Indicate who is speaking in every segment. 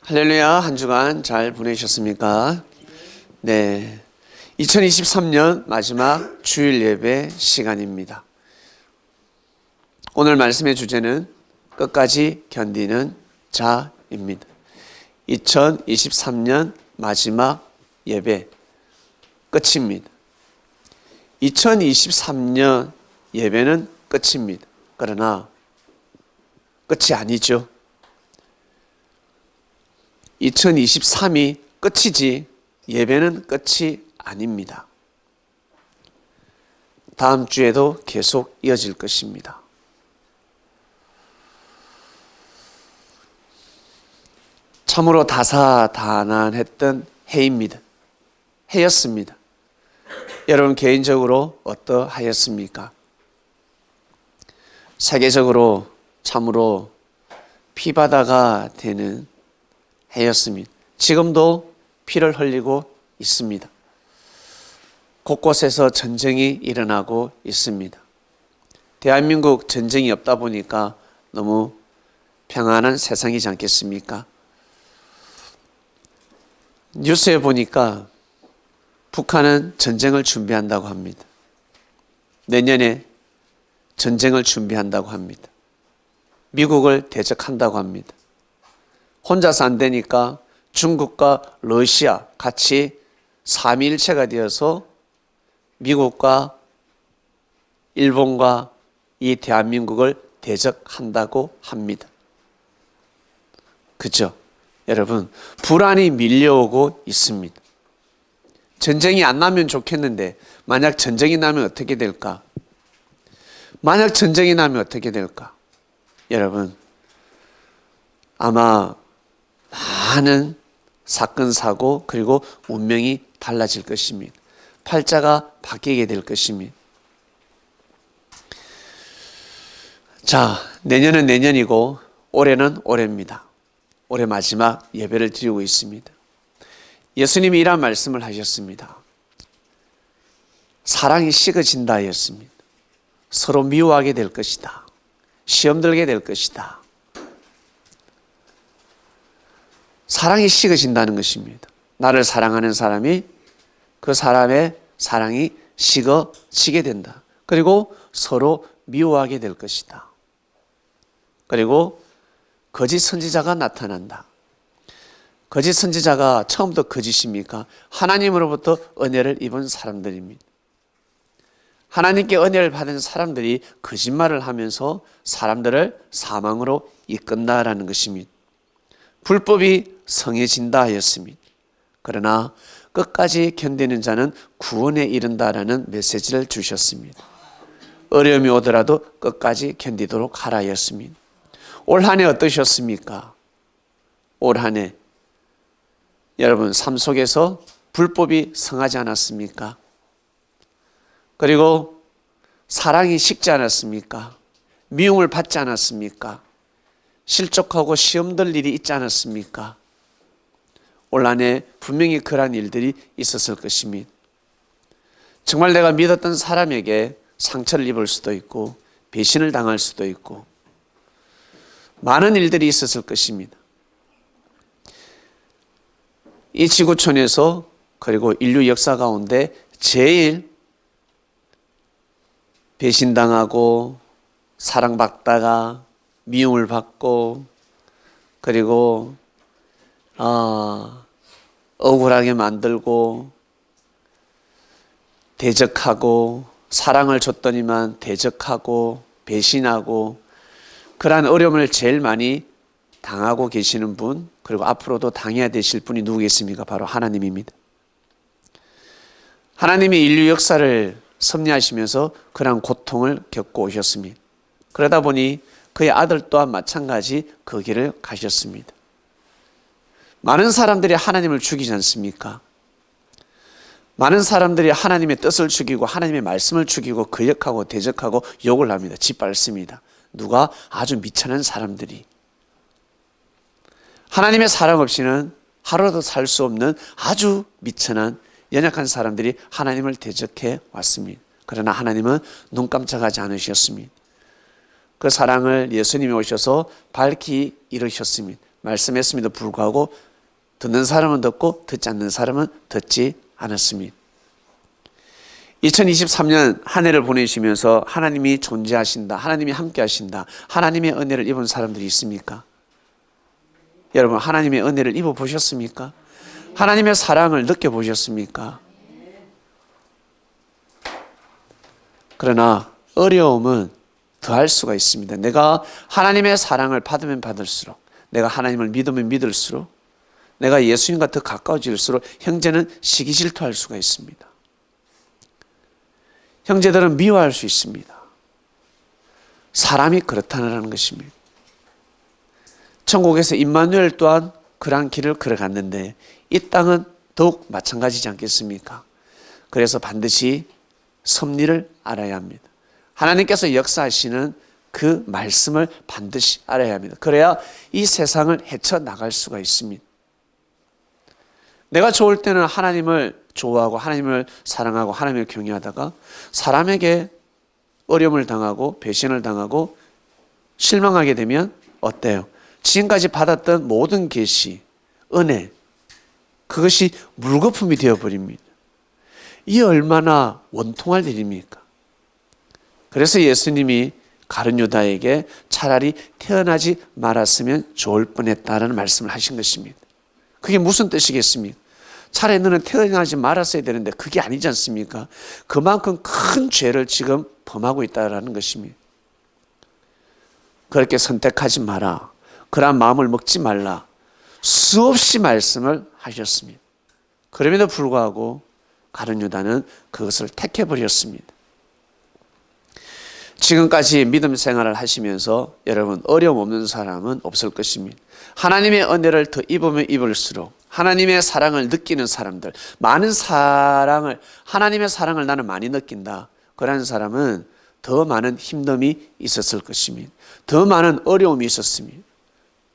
Speaker 1: 할렐루야, 한 주간 잘 보내셨습니까? 네. 2023년 마지막 주일 예배 시간입니다. 오늘 말씀의 주제는 끝까지 견디는 자입니다. 2023년 마지막 예배 끝입니다. 2023년 예배는 끝입니다. 그러나 끝이 아니죠. 2023이 끝이지 예배는 끝이 아닙니다. 다음 주에도 계속 이어질 것입니다. 참으로 다사다난했던 해입니다. 해였습니다. 여러분 개인적으로 어떠하였습니까? 세계적으로 참으로 피바다가 되는 해였습니다. 지금도 피를 흘리고 있습니다. 곳곳에서 전쟁이 일어나고 있습니다. 대한민국 전쟁이 없다 보니까 너무 평안한 세상이지 않겠습니까? 뉴스에 보니까 북한은 전쟁을 준비한다고 합니다. 내년에 전쟁을 준비한다고 합니다. 미국을 대적한다고 합니다. 혼자서 안 되니까 중국과 러시아 같이 삼위일체가 되어서 미국과 일본과 이 대한민국을 대적한다고 합니다. 그죠? 여러분, 불안이 밀려오고 있습니다. 전쟁이 안 나면 좋겠는데 만약 전쟁이 나면 어떻게 될까? 만약 전쟁이 나면 어떻게 될까? 여러분, 아마 많은 사건, 사고, 그리고 운명이 달라질 것입니다. 팔자가 바뀌게 될 것입니다. 자, 내년은 내년이고 올해는 올해입니다. 올해 마지막 예배를 드리고 있습니다. 예수님이 이런 말씀을 하셨습니다. 사랑이 식어진다 하였습니다. 서로 미워하게 될 것이다. 시험 들게 될 것이다. 사랑이 식어진다는 것입니다. 나를 사랑하는 사람이 그 사람의 사랑이 식어지게 된다. 그리고 서로 미워하게 될 것이다. 그리고 거짓 선지자가 나타난다. 거짓 선지자가 처음부터 거짓입니까? 하나님으로부터 은혜를 입은 사람들입니다. 하나님께 은혜를 받은 사람들이 거짓말을 하면서 사람들을 사망으로 이끈다라는 것입니다. 불법이 성해진다 하였습니다. 그러나 끝까지 견디는 자는 구원에 이른다라는 메시지를 주셨습니다. 어려움이 오더라도 끝까지 견디도록 하라 하였습니다. 올 한 해 어떠셨습니까? 올 한 해 여러분 삶 속에서 불법이 성하지 않았습니까? 그리고 사랑이 식지 않았습니까? 미움을 받지 않았습니까? 실족하고 시험들 일이 있지 않았습니까? 올 한 해 분명히 그러한 일들이 있었을 것입니다. 정말 내가 믿었던 사람에게 상처를 입을 수도 있고 배신을 당할 수도 있고 많은 일들이 있었을 것입니다. 이 지구촌에서 그리고 인류 역사 가운데 제일 배신당하고 사랑받다가 미움을 받고 그리고 억울하게 만들고 대적하고 사랑을 줬더니만 대적하고 배신하고 그러한 어려움을 제일 많이 당하고 계시는 분 그리고 앞으로도 당해야 되실 분이 누구겠습니까? 바로 하나님입니다. 하나님이 인류 역사를 섭리하시면서 그러한 고통을 겪고 오셨습니다. 그러다 보니 그의 아들 또한 마찬가지 그 길을 가셨습니다. 많은 사람들이 하나님을 죽이지 않습니까? 많은 사람들이 하나님의 뜻을 죽이고 하나님의 말씀을 죽이고 거역하고 대적하고 욕을 합니다. 짓밟습니다. 누가? 아주 미천한 사람들이. 하나님의 사랑 없이는 하루도 살 수 없는 아주 미천한 연약한 사람들이 하나님을 대적해 왔습니다. 그러나 하나님은 눈 깜짝하지 않으셨습니다. 그 사랑을 예수님이 오셔서 밝히 이루셨습니다. 말씀했음에도 불구하고 듣는 사람은 듣고 듣지 않는 사람은 듣지 않았습니다. 2023년 한 해를 보내시면서 하나님이 존재하신다, 하나님이 함께 하신다, 하나님의 은혜를 입은 사람들이 있습니까? 여러분, 하나님의 은혜를 입어보셨습니까? 하나님의 사랑을 느껴보셨습니까? 그러나 어려움은 더할 수가 있습니다. 내가 하나님의 사랑을 받으면 받을수록, 내가 하나님을 믿으면 믿을수록, 내가 예수님과 더 가까워질수록 형제는 시기 질투할 수가 있습니다. 형제들은 미워할 수 있습니다. 사람이 그렇다는 것입니다. 천국에서 임마누엘 또한 그러한 길을 걸어갔는데 이 땅은 더욱 마찬가지지 않겠습니까? 그래서 반드시 섭리를 알아야 합니다. 하나님께서 역사하시는 그 말씀을 반드시 알아야 합니다. 그래야 이 세상을 헤쳐나갈 수가 있습니다. 내가 좋을 때는 하나님을 좋아하고 하나님을 사랑하고 하나님을 경외하다가 사람에게 어려움을 당하고 배신을 당하고 실망하게 되면 어때요? 지금까지 받았던 모든 계시, 은혜, 그것이 물거품이 되어버립니다. 이 얼마나 원통할 일입니까? 그래서 예수님이 가룟 유다에게 차라리 태어나지 말았으면 좋을 뻔했다라는 말씀을 하신 것입니다. 그게 무슨 뜻이겠습니까? 차라리 너는 태어나지 말았어야 되는데 그게 아니지 않습니까? 그만큼 큰 죄를 지금 범하고 있다는 것입니다. 그렇게 선택하지 마라. 그러한 마음을 먹지 말라. 수없이 말씀을 하셨습니다. 그럼에도 불구하고 가룟 유다는 그것을 택해버렸습니다. 지금까지 믿음 생활을 하시면서 여러분 어려움 없는 사람은 없을 것입니다. 하나님의 은혜를 더 입으면 입을수록 하나님의 사랑을 느끼는 사람들, 많은 사랑을, 하나님의 사랑을 나는 많이 느낀다. 그런 사람은 더 많은 힘듦이 있었을 것입니다. 더 많은 어려움이 있었습니다.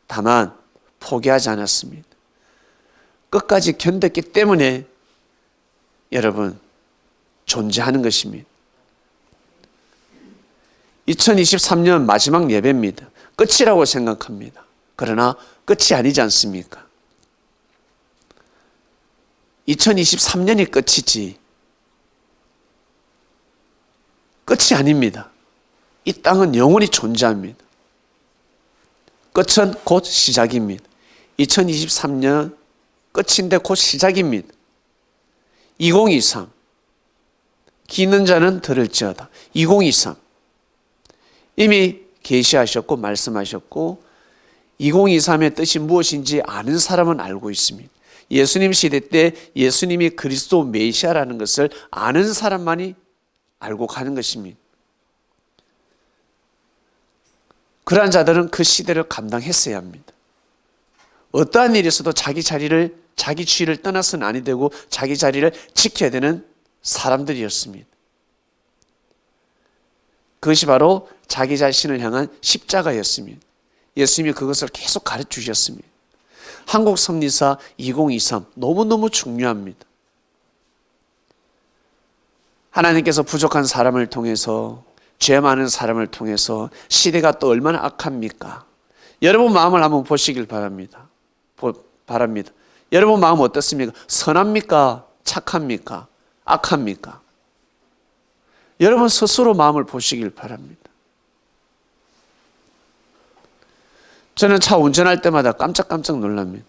Speaker 1: 다만 포기하지 않았습니다. 끝까지 견뎠기 때문에 여러분 존재하는 것입니다. 2023년 마지막 예배입니다. 끝이라고 생각합니다. 그러나 끝이 아니지 않습니까? 2023년이 끝이지 끝이 아닙니다. 이 땅은 영원히 존재합니다. 끝은 곧 시작입니다. 2023년 끝인데 곧 시작입니다. 2023 기 있는 자는 들을지어다. 2023 이미 계시하셨고 말씀하셨고 2023의 뜻이 무엇인지 아는 사람은 알고 있습니다. 예수님 시대 때 예수님이 그리스도 메시아라는 것을 아는 사람만이 알고 가는 것입니다. 그러한 자들은 그 시대를 감당했어야 합니다. 어떠한 일이 있어도 자기 주의를 떠나서는 아니 되고 자기 자리를 지켜야 되는 사람들이었습니다. 그것이 바로 자기 자신을 향한 십자가였습니다. 예수님이 그것을 계속 가르쳐 주셨습니다. 한국 섭리사 2023 너무너무 중요합니다. 하나님께서 부족한 사람을 통해서 죄 많은 사람을 통해서 시대가 또 얼마나 악합니까? 여러분 마음을 한번 보시길 바랍니다. 여러분 마음 어떻습니까? 선합니까? 착합니까? 악합니까? 여러분 스스로 마음을 보시길 바랍니다. 저는 차 운전할 때마다 깜짝깜짝 놀랍니다.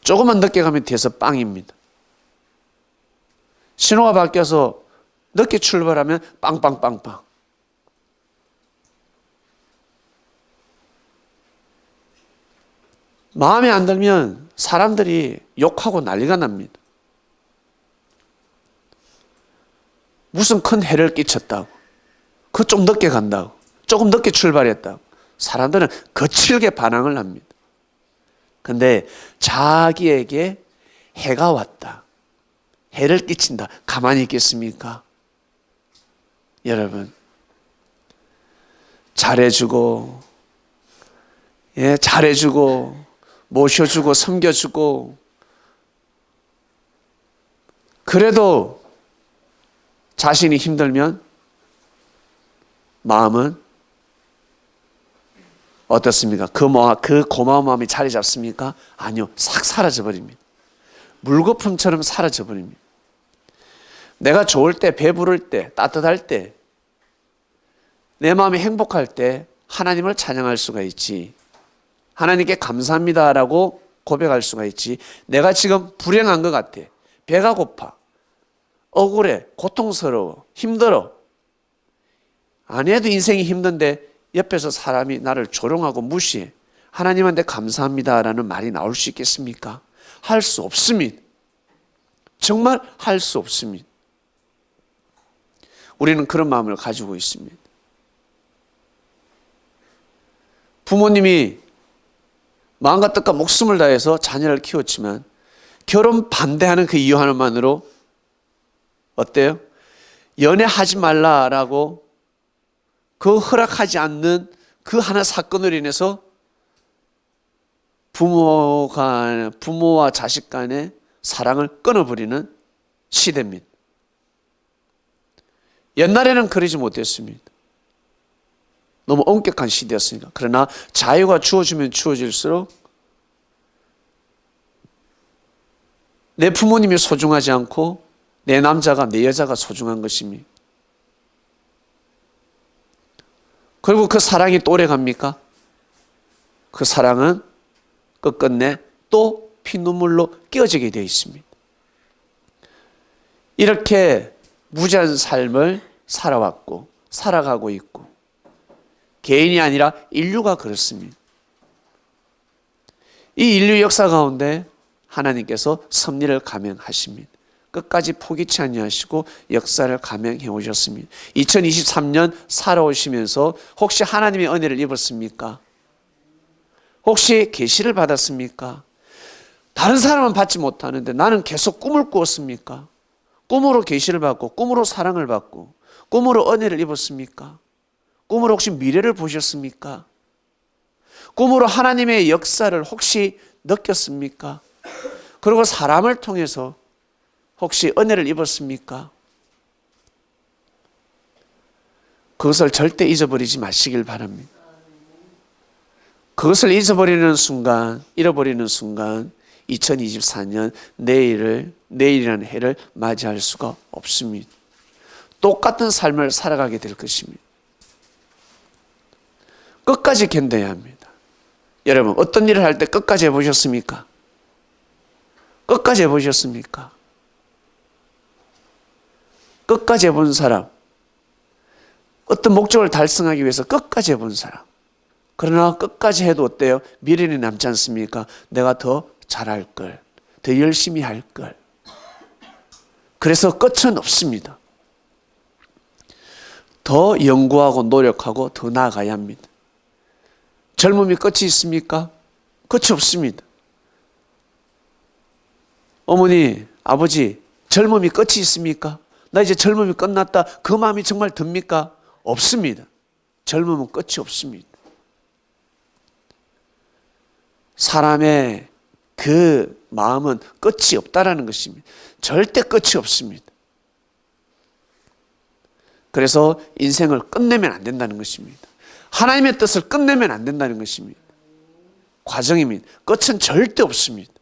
Speaker 1: 조금만 늦게 가면 뒤에서 빵입니다. 신호가 바뀌어서 늦게 출발하면 빵빵빵빵. 마음에 안 들면 사람들이 욕하고 난리가 납니다. 무슨 큰 해를 끼쳤다고. 그거 좀 늦게 간다고. 조금 늦게 출발했다고. 사람들은 거칠게 반항을 합니다. 근데 자기에게 해가 왔다. 해를 끼친다. 가만히 있겠습니까? 여러분, 잘해주고, 모셔주고, 섬겨주고, 그래도 자신이 힘들면 마음은 어떻습니까? 그 고마운 마음이 자리 잡습니까? 아니요. 싹 사라져 버립니다. 물거품처럼 사라져 버립니다. 내가 좋을 때, 배부를 때, 따뜻할 때, 내 마음이 행복할 때 하나님을 찬양할 수가 있지. 하나님께 감사합니다라고 고백할 수가 있지. 내가 지금 불행한 것 같아. 배가 고파. 억울해. 고통스러워. 힘들어. 안 해도 인생이 힘든데 옆에서 사람이 나를 조롱하고 무시해. 하나님한테 감사합니다라는 말이 나올 수 있겠습니까? 할 수 없습니다. 정말 할 수 없습니다. 우리는 그런 마음을 가지고 있습니다. 부모님이 마음과 뜻과 목숨을 다해서 자녀를 키웠지만 결혼 반대하는 그 이유 하나만으로 어때요? 연애하지 말라라고 그 허락하지 않는 그 하나 사건으로 인해서 부모와 자식 간의 사랑을 끊어버리는 시대입니다. 옛날에는 그러지 못했습니다. 너무 엄격한 시대였으니까. 그러나 자유가 주어지면 주어질수록 내 부모님이 소중하지 않고 내 남자가 내 여자가 소중한 것입니다. 그리고 그 사랑이 또 오래갑니까? 그 사랑은 끝끝내 또 피눈물로 끼어지게 되어 있습니다. 이렇게 무지한 삶을 살아왔고 살아가고 있고 개인이 아니라 인류가 그렇습니다. 이 인류 역사 가운데 하나님께서 섭리를 감행하십니다. 끝까지 포기치 아니하시고 역사를 감행해 오셨습니다. 2023년 살아오시면서 혹시 하나님의 은혜를 입었습니까? 혹시 계시를 받았습니까? 다른 사람은 받지 못하는데 나는 계속 꿈을 꾸었습니까? 꿈으로 계시를 받고 꿈으로 사랑을 받고 꿈으로 은혜를 입었습니까? 꿈으로 혹시 미래를 보셨습니까? 꿈으로 하나님의 역사를 혹시 느꼈습니까? 그리고 사람을 통해서 혹시 은혜를 입었습니까? 그것을 절대 잊어버리지 마시길 바랍니다. 그것을 잊어버리는 순간, 잃어버리는 순간 2024년 내일이라는 해를 맞이할 수가 없습니다. 똑같은 삶을 살아가게 될 것입니다. 끝까지 견뎌야 합니다. 여러분, 어떤 일을 할 때 끝까지 해보셨습니까? 끝까지 해보셨습니까? 끝까지 해본 사람, 어떤 목적을 달성하기 위해서 끝까지 해본 사람. 그러나 끝까지 해도 어때요? 미련이 남지 않습니까? 내가 더 잘할 걸, 더 열심히 할 걸. 그래서 끝은 없습니다. 더 연구하고 노력하고 더 나아가야 합니다. 젊음이 끝이 있습니까? 끝이 없습니다. 어머니, 아버지, 젊음이 끝이 있습니까? 나 이제 젊음이 끝났다. 그 마음이 정말 듭니까? 없습니다. 젊음은 끝이 없습니다. 사람의 그 마음은 끝이 없다라는 것입니다. 절대 끝이 없습니다. 그래서 인생을 끝내면 안 된다는 것입니다. 하나님의 뜻을 끝내면 안 된다는 것입니다. 과정입니다. 끝은 절대 없습니다.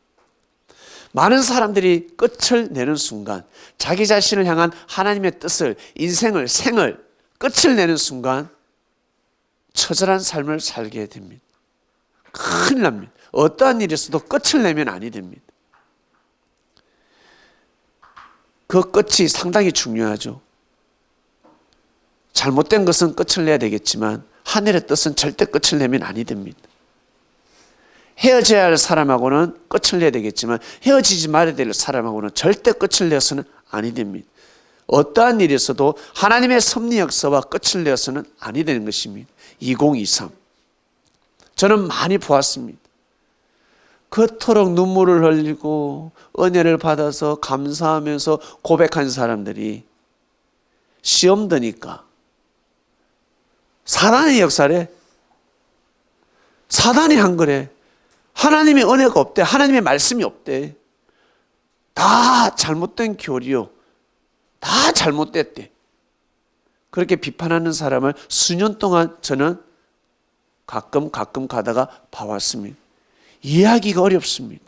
Speaker 1: 많은 사람들이 끝을 내는 순간, 자기 자신을 향한 하나님의 뜻을, 인생을, 생을, 끝을 내는 순간 처절한 삶을 살게 됩니다. 큰일 납니다. 어떠한 일이 있어도 끝을 내면 아니 됩니다. 그 끝이 상당히 중요하죠. 잘못된 것은 끝을 내야 되겠지만 하늘의 뜻은 절대 끝을 내면 아니 됩니다. 헤어져야 할 사람하고는 끝을 내야 되겠지만 헤어지지 말아야 될 사람하고는 절대 끝을 내서는 아니 됩니다. 어떠한 일이 있어도 하나님의 섭리 역사와 끝을 내서는 아니 되는 것입니다. 2023. 저는 많이 보았습니다. 그토록 눈물을 흘리고 은혜를 받아서 감사하면서 고백한 사람들이 시험 드니까 사단의 역사래. 사단이 한 거래. 하나님의 은혜가 없대. 하나님의 말씀이 없대. 다 잘못된 교리요. 다 잘못됐대. 그렇게 비판하는 사람을 수년 동안 저는 가끔 가다가 봐왔습니다. 이해하기가 어렵습니다.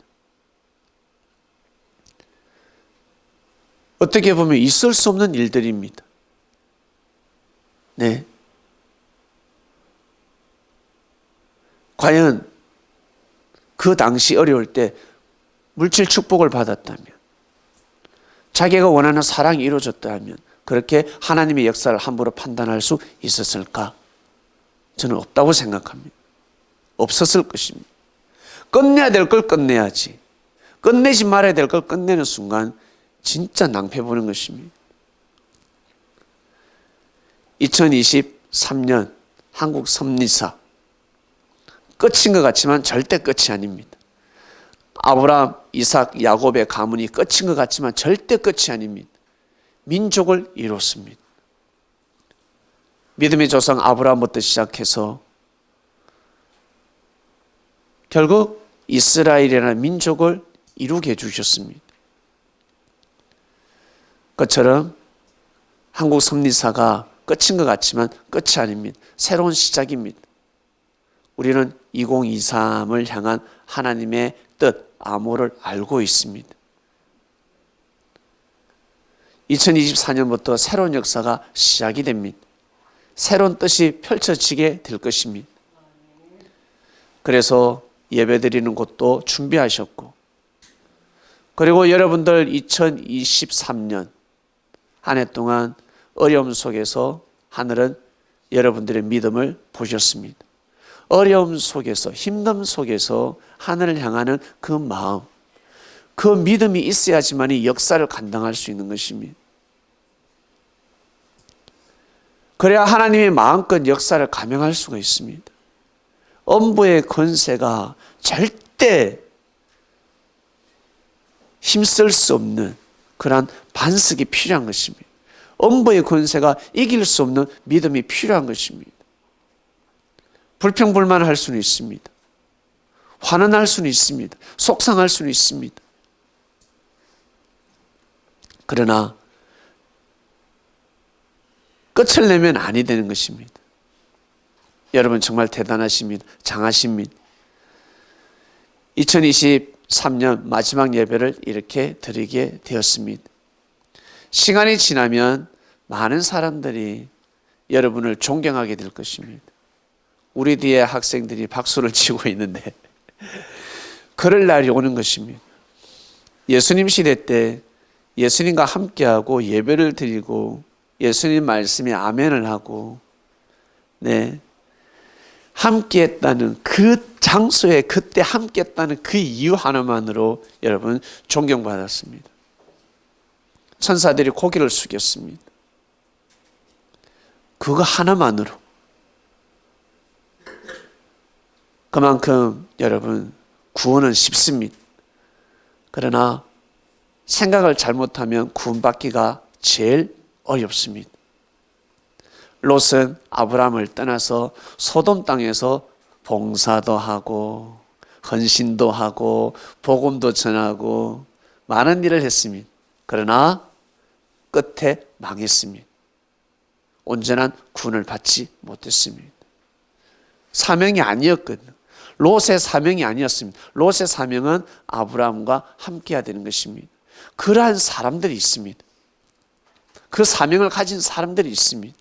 Speaker 1: 어떻게 보면 있을 수 없는 일들입니다. 네. 과연 그 당시 어려울 때 물질 축복을 받았다면, 자기가 원하는 사랑이 이루어졌다면 그렇게 하나님의 역사를 함부로 판단할 수 있었을까? 저는 없다고 생각합니다. 없었을 것입니다. 끝내야 될 걸 끝내야지. 끝내지 말아야 될 걸 끝내는 순간 진짜 낭패 보는 것입니다. 2023년 한국 섭리사, 끝인 것 같지만 절대 끝이 아닙니다. 아브라함, 이삭, 야곱의 가문이 끝인 것 같지만 절대 끝이 아닙니다. 민족을 이뤘습니다. 믿음의 조상 아브라함부터 시작해서 결국 이스라엘이라는 민족을 이루게 해주셨습니다. 그처럼 한국 섭리사가 끝인 것 같지만 끝이 아닙니다. 새로운 시작입니다. 우리는 2023을 향한 하나님의 뜻, 암호를 알고 있습니다. 2024년부터 새로운 역사가 시작이 됩니다. 새로운 뜻이 펼쳐지게 될 것입니다. 그래서 예배드리는 곳도 준비하셨고, 그리고 여러분들 2023년 한 해 동안 어려움 속에서 하늘은 여러분들의 믿음을 보셨습니다. 어려움 속에서, 힘듦 속에서 하늘을 향하는 그 마음, 그 믿음이 있어야지만이 역사를 감당할 수 있는 것입니다. 그래야 하나님의 마음껏 역사를 감행할 수가 있습니다. 엄부의 권세가 절대 힘쓸 수 없는 그러한 반석이 필요한 것입니다. 엄부의 권세가 이길 수 없는 믿음이 필요한 것입니다. 불평불만할 수는 있습니다. 화는 날 수는 있습니다. 속상할 수는 있습니다. 그러나 끝을 내면 아니 되는 것입니다. 여러분 정말 대단하십니다. 장하십니다. 2023년 마지막 예배를 이렇게 드리게 되었습니다. 시간이 지나면 많은 사람들이 여러분을 존경하게 될 것입니다. 우리 뒤에 학생들이 박수를 치고 있는데 그럴 날이 오는 것입니다. 예수님 시대 때 예수님과 함께하고 예배를 드리고 예수님 말씀에 아멘을 하고 함께했다는 그 장소에 그때 함께했다는 그 이유 하나만으로 여러분 존경받았습니다. 천사들이 고개를 숙였습니다. 그거 하나만으로. 그만큼 여러분 구원은 쉽습니다. 그러나 생각을 잘못하면 구원받기가 제일 어렵습니다. 롯은 아브라함을 떠나서 소돔 땅에서 봉사도 하고 헌신도 하고 복음도 전하고 많은 일을 했습니다. 그러나 끝에 망했습니다. 온전한 구원을 받지 못했습니다. 사명이 아니었거든요. 롯의 사명이 아니었습니다. 롯의 사명은 아브라함과 함께해야 되는 것입니다. 그러한 사람들이 있습니다. 그 사명을 가진 사람들이 있습니다.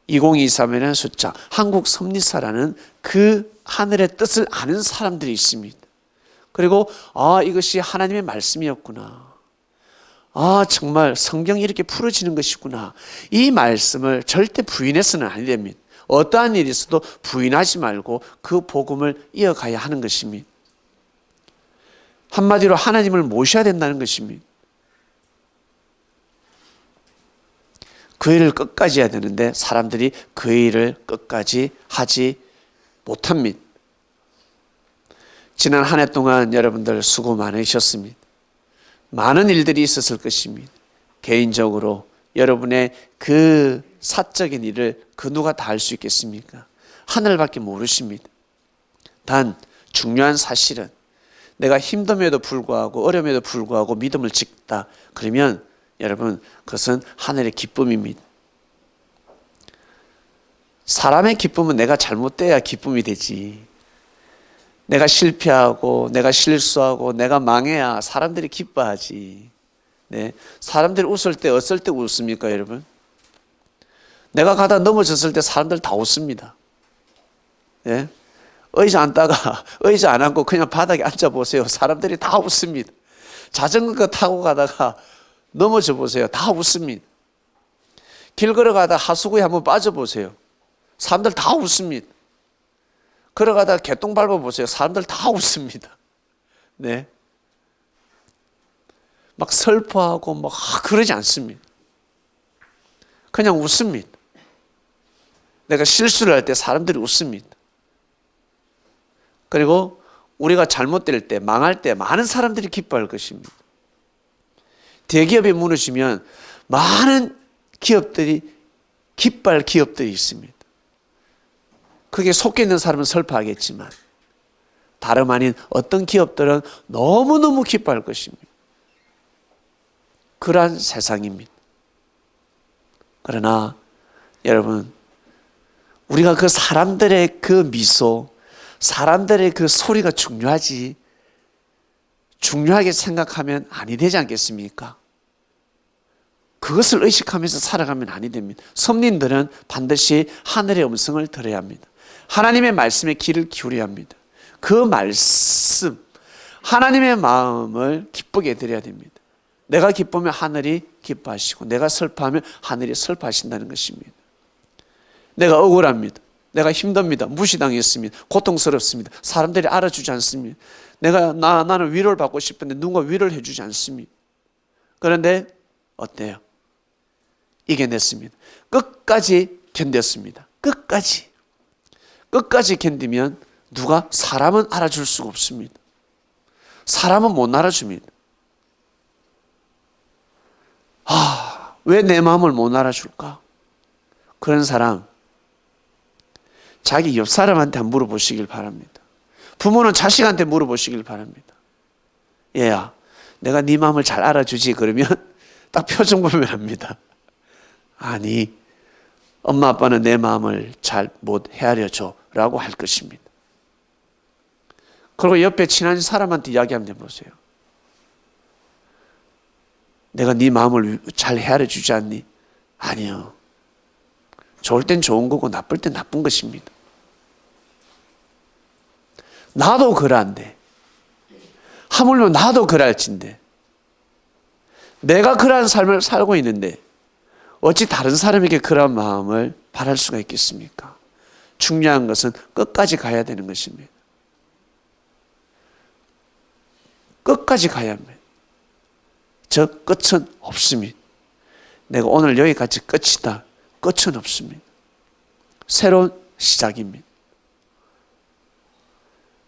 Speaker 1: 2023이라는 숫자, 한국 섭리사라는 그 하늘의 뜻을 아는 사람들이 있습니다. 그리고 이것이 하나님의 말씀이었구나. 정말 성경이 이렇게 풀어지는 것이구나. 이 말씀을 절대 부인해서는 안 됩니다. 어떠한 일이 있어도 부인하지 말고 그 복음을 이어가야 하는 것입니다. 한마디로 하나님을 모셔야 된다는 것입니다. 그 일을 끝까지 해야 되는데 사람들이 그 일을 끝까지 하지 못합니다. 지난 한 해 동안 여러분들 수고 많으셨습니다. 많은 일들이 있었을 것입니다. 개인적으로 여러분의 그 사적인 일을 그 누가 다 할 수 있겠습니까? 하늘밖에 모르십니다. 단 중요한 사실은 내가 힘듦에도 불구하고 어려움에도 불구하고 믿음을 짓다. 그러면 여러분 그것은 하늘의 기쁨입니다. 사람의 기쁨은 내가 잘못돼야 기쁨이 되지. 내가 실패하고 내가 실수하고 내가 망해야 사람들이 기뻐하지. 네. 사람들이 웃을 때 어떨 때 웃습니까, 여러분? 내가 가다 넘어졌을 때 사람들 다 웃습니다. 네. 의자 앉다가 의자 안 앉고 그냥 바닥에 앉아보세요. 사람들이 다 웃습니다. 자전거 타고 가다가 넘어져 보세요. 다 웃습니다. 길 걸어가다 하수구에 한번 빠져보세요. 사람들 다 웃습니다. 걸어가다 개똥 밟아보세요. 사람들 다 웃습니다. 네. 막 슬퍼하고 막 그러지 않습니다. 그냥 웃습니다. 내가 실수를 할 때 사람들이 웃습니다. 그리고 우리가 잘못될 때, 망할 때 많은 사람들이 기뻐할 것입니다. 대기업이 무너지면 많은 기업들이 기뻐할 기업들이 있습니다. 그게 속해 있는 사람은 슬퍼하겠지만 다름 아닌 어떤 기업들은 너무너무 기뻐할 것입니다. 그러한 세상입니다. 그러나 여러분, 우리가 그 사람들의 그 미소, 사람들의 그 소리가 중요하지, 중요하게 생각하면 아니 되지 않겠습니까? 그것을 의식하면서 살아가면 아니 됩니다. 성린들은 반드시 하늘의 음성을 들어야 합니다. 하나님의 말씀에 귀를 기울여야 합니다. 그 말씀, 하나님의 마음을 기쁘게 드려야 됩니다. 내가 기쁘면 하늘이 기뻐하시고 내가 슬퍼하면 하늘이 슬퍼하신다는 것입니다. 내가 억울합니다. 내가 힘듭니다. 무시당했습니다. 고통스럽습니다. 사람들이 알아주지 않습니다. 나는 위로를 받고 싶은데 누군가 위로를 해주지 않습니다. 그런데 어때요? 이겨냈습니다. 끝까지 견뎠습니다. 끝까지 견디면 누가 사람은 알아줄 수가 없습니다. 사람은 못 알아줍니다. 왜 내 마음을 못 알아줄까? 그런 사람 자기 옆 사람한테 한번 물어보시길 바랍니다. 부모는 자식한테 물어보시길 바랍니다. 얘야, 내가 네 마음을 잘 알아주지? 그러면 딱 표정 보면 합니다. 아니, 엄마 아빠는 내 마음을 잘 못 헤아려 줘 라고 할 것입니다. 그리고 옆에 친한 사람한테 이야기하면 해보세요. 내가 네 마음을 잘 헤아려 주지 않니? 아니요. 좋을 땐 좋은 거고 나쁠 땐 나쁜 것입니다. 나도 그러한데, 하물며 나도 그럴진데, 내가 그러한 삶을 살고 있는데 어찌 다른 사람에게 그러한 마음을 바랄 수가 있겠습니까? 중요한 것은 끝까지 가야 되는 것입니다. 끝까지 가야 합니다. 저 끝은 없습니다. 내가 오늘 여기까지 끝이다. 끝은 없습니다. 새로운 시작입니다.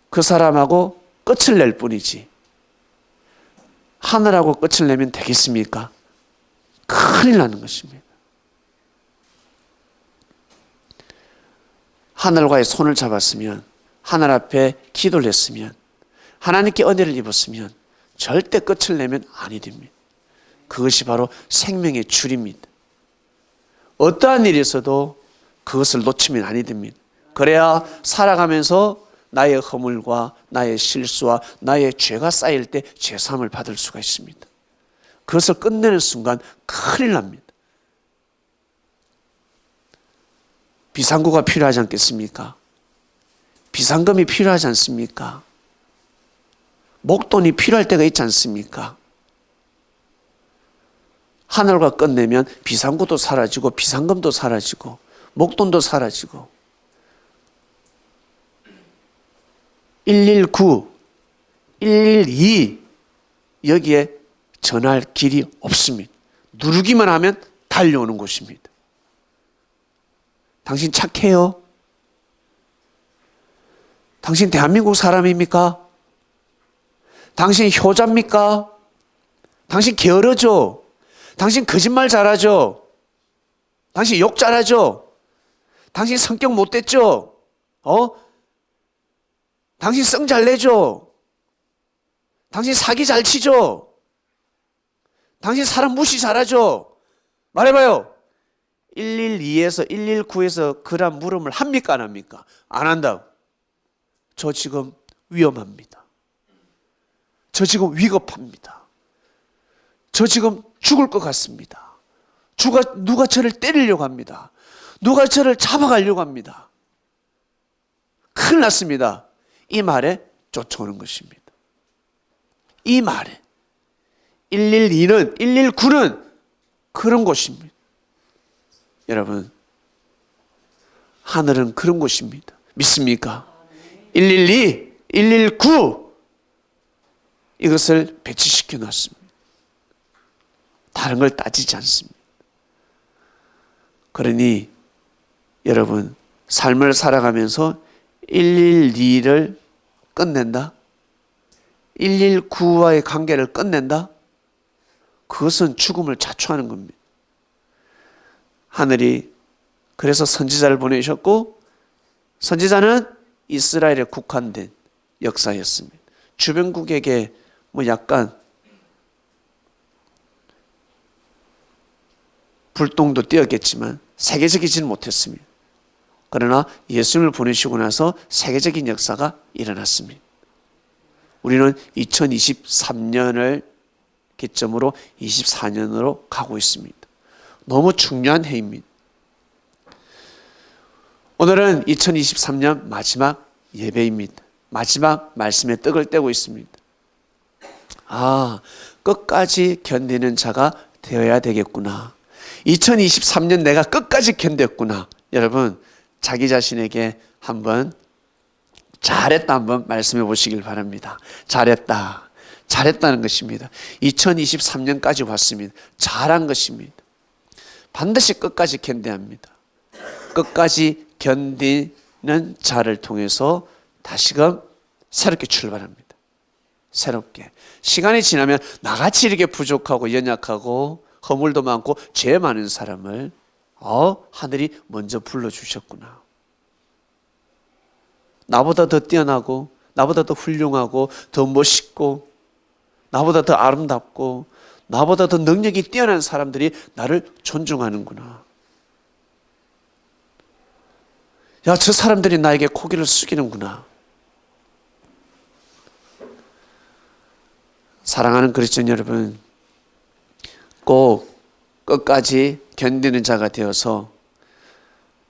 Speaker 1: 그 사람하고 끝을 낼 뿐이지 하늘하고 끝을 내면 되겠습니까? 큰일 나는 것입니다. 하늘과의 손을 잡았으면, 하늘 앞에 기도를 했으면, 하나님께 은혜를 입었으면 절대 끝을 내면 아니 됩니다. 그것이 바로 생명의 줄입니다. 어떠한 일이 있어도 그것을 놓치면 아니 됩니다. 그래야 살아가면서 나의 허물과 나의 실수와 나의 죄가 쌓일 때 죄사함을 받을 수가 있습니다. 그것을 끝내는 순간 큰일 납니다. 비상구가 필요하지 않겠습니까? 비상금이 필요하지 않습니까? 목돈이 필요할 때가 있지 않습니까? 하늘과 끝내면 비상구도 사라지고 비상금도 사라지고 목돈도 사라지고 119, 112 여기에 전할 길이 없습니다. 누르기만 하면 달려오는 곳입니다. 당신 착해요? 당신 대한민국 사람입니까? 당신 효자입니까? 당신 게으르죠? 당신 거짓말 잘하죠? 당신 욕 잘하죠? 당신 성격 못됐죠? 당신 성 잘 내죠? 당신 사기 잘 치죠? 당신 사람 무시 잘하죠? 말해봐요. 112에서 119에서 그런 물음을 합니까 안 합니까? 안 한다고. 저 지금 위험합니다. 저 지금 위급합니다. 저 지금 죽을 것 같습니다. 누가 저를 때리려고 합니다. 누가 저를 잡아가려고 합니다. 큰일 났습니다. 이 말에 쫓아오는 것입니다. 이 말에 112는 119는 그런 곳입니다. 여러분, 하늘은 그런 곳입니다. 믿습니까? 112, 119 이것을 배치시켜 놨습니다. 다른 걸 따지지 않습니다. 그러니 여러분, 삶을 살아가면서 112를 끝낸다? 119와의 관계를 끝낸다? 그것은 죽음을 자초하는 겁니다. 하늘이 그래서 선지자를 보내셨고, 선지자는 이스라엘에 국한된 역사였습니다. 주변국에게 약간 불똥도 띄었겠지만 세계적이지는 못했습니다. 그러나 예수님을 보내시고 나서 세계적인 역사가 일어났습니다. 우리는 2023년을 기점으로 24년으로 가고 있습니다. 너무 중요한 해입니다. 오늘은 2023년 마지막 예배입니다. 마지막 말씀에 떡을 떼고 있습니다. 끝까지 견디는 자가 되어야 되겠구나. 2023년 내가 끝까지 견뎠구나. 여러분, 자기 자신에게 한번 잘했다 한번 말씀해 보시길 바랍니다. 잘했다. 잘했다는 것입니다. 2023년까지 왔습니다. 잘한 것입니다. 반드시 끝까지 견뎌야 합니다. 끝까지 견디는 자를 통해서 다시금 새롭게 출발합니다. 새롭게. 시간이 지나면 나같이 이렇게 부족하고 연약하고 허물도 많고 죄 많은 사람을 하늘이 먼저 불러주셨구나. 나보다 더 뛰어나고 나보다 더 훌륭하고 더 멋있고 나보다 더 아름답고 나보다 더 능력이 뛰어난 사람들이 나를 존중하는구나. 야, 저 사람들이 나에게 고개를 숙이는구나. 사랑하는 그리스도인 여러분, 꼭 끝까지 견디는 자가 되어서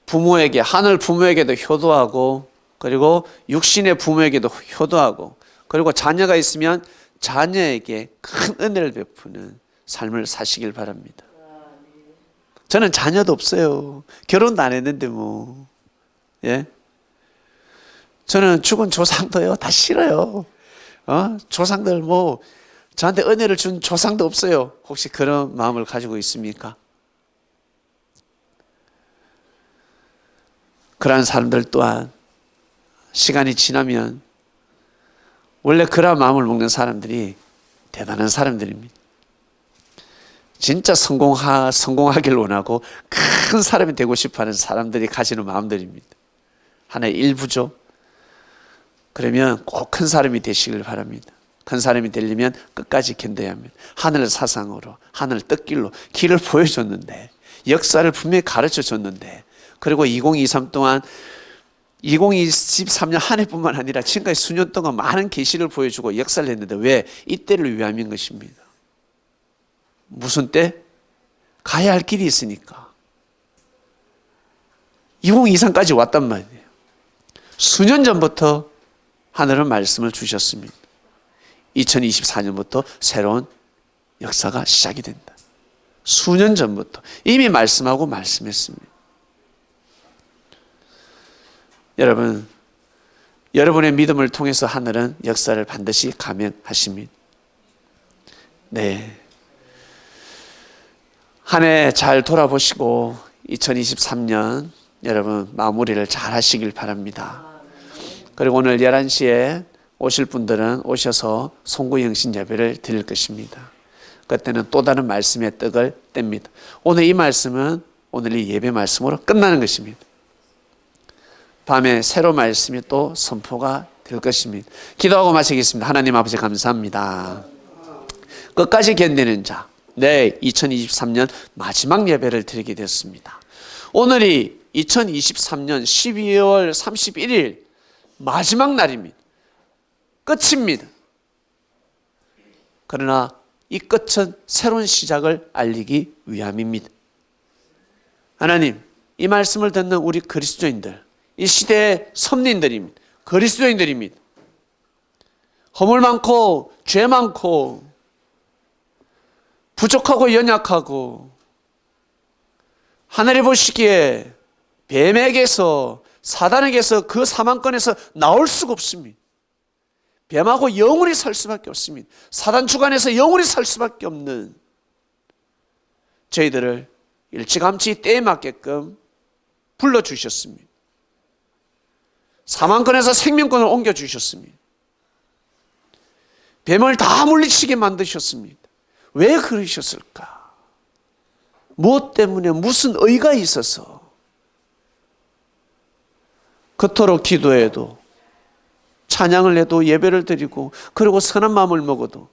Speaker 1: 부모에게, 하늘 부모에게도 효도하고, 그리고 육신의 부모에게도 효도하고, 그리고 자녀가 있으면 자녀에게 큰 은혜를 베푸는 삶을 사시길 바랍니다. 저는 자녀도 없어요. 결혼도 안 했는데 뭐. 예? 저는 죽은 조상도요 다 싫어요. 조상들 뭐 저한테 은혜를 준 조상도 없어요. 혹시 그런 마음을 가지고 있습니까? 그러한 사람들 또한 시간이 지나면 원래 그러한 마음을 먹는 사람들이 대단한 사람들입니다. 진짜 성공하길 원하고 큰 사람이 되고 싶어하는 사람들이 가지는 마음들입니다. 하나의 일부죠. 그러면 꼭 큰 사람이 되시길 바랍니다. 큰 사람이 되려면 끝까지 견뎌야 합니다. 하늘 사상으로, 하늘 뜻길로 길을 보여줬는데, 역사를 분명히 가르쳐줬는데, 그리고 2023 동안 2023년 한 해뿐만 아니라 지금까지 수년 동안 많은 계시를 보여주고 역사를 했는데 왜? 이때를 위함인 것입니다. 무슨 때? 가야 할 길이 있으니까. 2023까지 왔단 말이에요. 수년 전부터 하늘은 말씀을 주셨습니다. 2024년부터 새로운 역사가 시작이 된다. 수년 전부터 이미 말씀하고 말씀했습니다. 여러분, 여러분의 믿음을 통해서 하늘은 역사를 반드시 감행하십니다. 네. 한 해 잘 돌아보시고 2023년 여러분 마무리를 잘 하시길 바랍니다. 그리고 오늘 11시에 오실 분들은 오셔서 송구영신 예배를 드릴 것입니다. 그때는 또 다른 말씀의 떡을 뗍니다. 오늘 이 말씀은 오늘 이 예배 말씀으로 끝나는 것입니다. 밤에 새로 말씀이 또 선포가 될 것입니다. 기도하고 마치겠습니다. 하나님 아버지 감사합니다. 끝까지 견디는 자, 네, 2023년 마지막 예배를 드리게 됐습니다. 오늘이 2023년 12월 31일 마지막 날입니다. 끝입니다. 그러나 이 끝은 새로운 시작을 알리기 위함입니다. 하나님, 이 말씀을 듣는 우리 그리스도인들, 이 시대의 선민들입니다. 그리스도인들입니다. 허물 많고 죄 많고 부족하고 연약하고 하늘이 보시기에 뱀에게서 사단에게서 그 사망권에서 나올 수가 없습니다. 뱀하고 영원히 살 수밖에 없습니다. 사단 주관에서 영원히 살 수밖에 없는 저희들을 일찌감치 때에 맞게끔 불러주셨습니다. 사망권에서 생명권을 옮겨주셨습니다. 뱀을 다 물리치게 만드셨습니다. 왜 그러셨을까? 무엇 때문에 무슨 의가 있어서 그토록 기도해도 찬양을 해도 예배를 드리고 그리고 선한 마음을 먹어도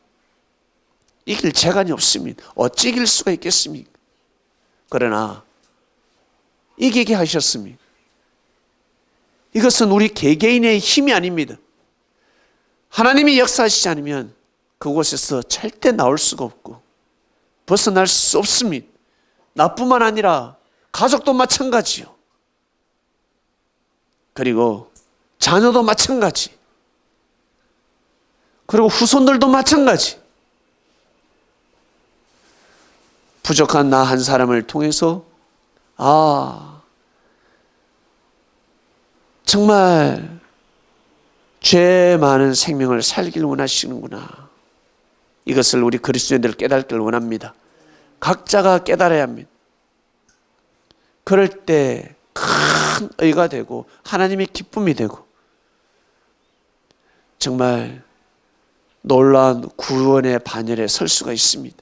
Speaker 1: 이길 재간이 없습니다. 어찌 이길 수가 있겠습니까? 그러나 이기게 하셨습니다. 이것은 우리 개개인의 힘이 아닙니다. 하나님이 역사하시지 않으면 그곳에서 절대 나올 수가 없고 벗어날 수 없습니다. 나뿐만 아니라 가족도 마찬가지요. 그리고 자녀도 마찬가지. 그리고 후손들도 마찬가지. 부족한 나 한 사람을 통해서 정말 죄 많은 생명을 살기를 원하시는구나. 이것을 우리 그리스도인들 깨닫기를 원합니다. 각자가 깨달아야 합니다. 그럴 때 큰 의가 되고 하나님의 기쁨이 되고 정말 놀라운 구원의 반열에 설 수가 있습니다.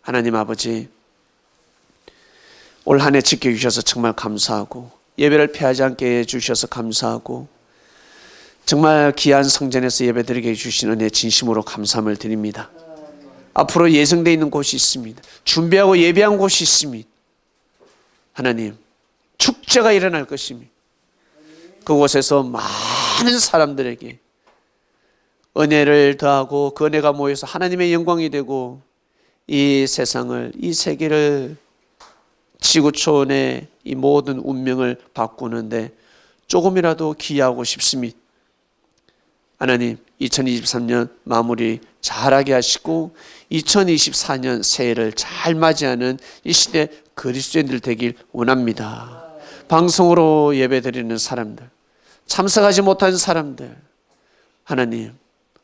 Speaker 1: 하나님 아버지, 올 한 해 지켜주셔서 정말 감사하고 예배를 피하지 않게 해주셔서 감사하고 정말 귀한 성전에서 예배드리게 해주신 은혜 진심으로 감사함을 드립니다. 앞으로 예정되어 있는 곳이 있습니다. 준비하고 예배한 곳이 있습니다. 하나님, 축제가 일어날 것입니다. 그곳에서 많은 사람들에게 은혜를 더하고 그 은혜가 모여서 하나님의 영광이 되고 이 세상을, 이 세계를, 지구촌의 이 모든 운명을 바꾸는데 조금이라도 기여하고 싶습니다. 하나님, 2023년 마무리 잘하게 하시고 2024년 새해를 잘 맞이하는 이 시대 그리스도인들 되길 원합니다. 방송으로 예배드리는 사람들, 참석하지 못한 사람들, 하나님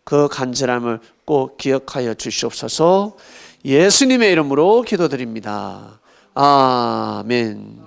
Speaker 1: 그 간절함을 꼭 기억하여 주시옵소서. 예수님의 이름으로 기도드립니다. 아멘.